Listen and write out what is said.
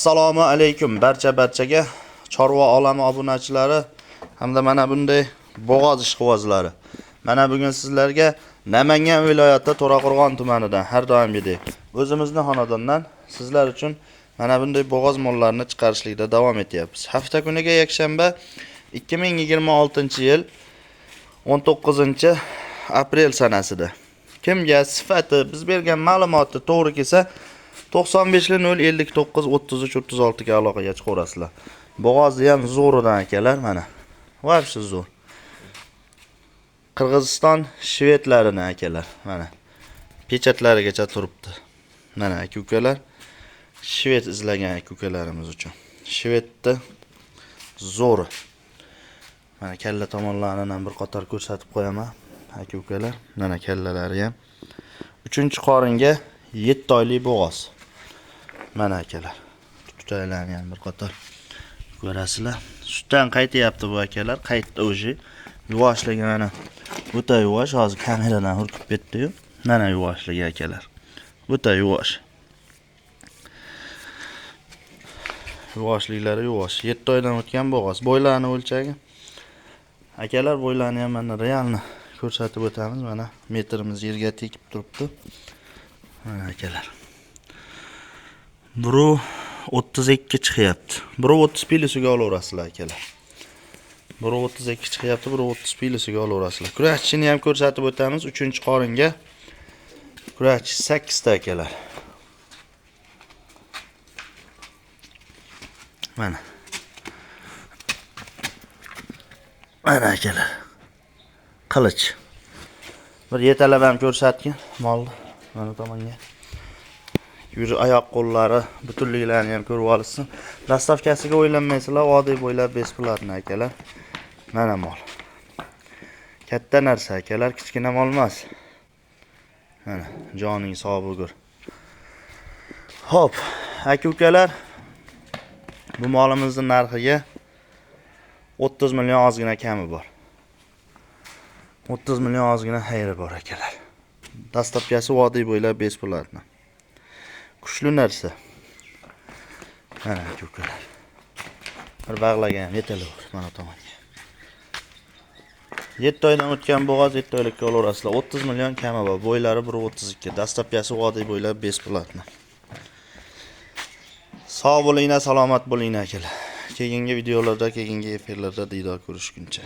Assalomu alaykum barchaga chorva olami obunachilari hamda mana bunday bo'g'oz ishqibozlari. Mana bugun sizlarga Namangan viloyati To'raqo'rg'on tumanidan har doimgidek o'zimizning xonadondan sizlar uchun mana bunday bo'g'oz mollarni chiqarishlikda davom etyapmiz. Hafta kuniga yakshanba 2026-yil 19-aprel sanasida kimga sifati biz bergan ma'lumotni to'g'ri kelsa 95-059-33-36 ga aloqaga chiqaverasizlar. Bo'g'ozni ham zo'ridan akalar mana. Vobshe zo'r. Qirg'iziston shvedlaridan akalar mana. Pechatlarigacha turibdi. Mana aka-ukalar shved izlagan aka-ukalarimiz uchun. Shvedda zo'r. Mana kalla tomonlarini ham bir qator ko'rsatib qo'yaman aka-ukalar. Mana kallalari ham 3-qoringa 7 oylik bo'g'oz. Mana akalar. Tutaylarni ham bir qator ko'rasizlar. Sutdan qaytyapti bu akalar. Qaytdi o'zi. Yuvoshligi mana o'ta yuvosh. Hozir kameradan hurkib ketdi-yu. Mana yuvoshligi akalar. O'ta yuvosh. Yuvoshlilari yuvosh. 7 oydan o'tgan bo'g'oz. Bo'ylarini o'lchagi. Akalar bo'ylarni ham mana realni ko'rsatib o'tamiz. Mana metrimiz yerga tekib turibdi. Mana akalar. Biri 32 chiqyapti. Biri 30 pilisiga olaverasizlar akalar. Biri 32 chiqyapti, biri 30 pilisiga olaverasizlar. Kurachini ham ko'rsatib o'tamiz. 3-qoringa kurach 8 ta akalar. Mana. Mana akalar. Qilich. Bir yetalab ham ko'rsatgan molni. Mana tomonga. Yuz oyoq qo'llari butunliklarini ham ko'rib olsin. Dastavkasiga o'ylanmaysizlar, oddiy bo'ylab besplatni akalar. Mana mol. Katta narsa akalar, kichkina mol emas. Mana joning sog' bo'lgur. Xo'p, aka-ukalar bu molimizning narxiga 30 million ozgina kami bor. 30 million ozgina xayri bor akalar. Dastavkasi oddiy bo'ylab besplatni. Kuchli narsa. Mana aka-ukalar. Bir bag'lagan yetalar mana tomonga. 7 oydan o'tgan bo'g'oz 7 oylikka olaverasizlar. 30 million kami bor. Bo'ylari 1.32. Dastavkasi oddiy bo'ylab besplatni. Sog' bo'linglar, salomat bo'linglar akalar. Keyingi videolarda, keyingi efirlarda diydor ko'rishguncha.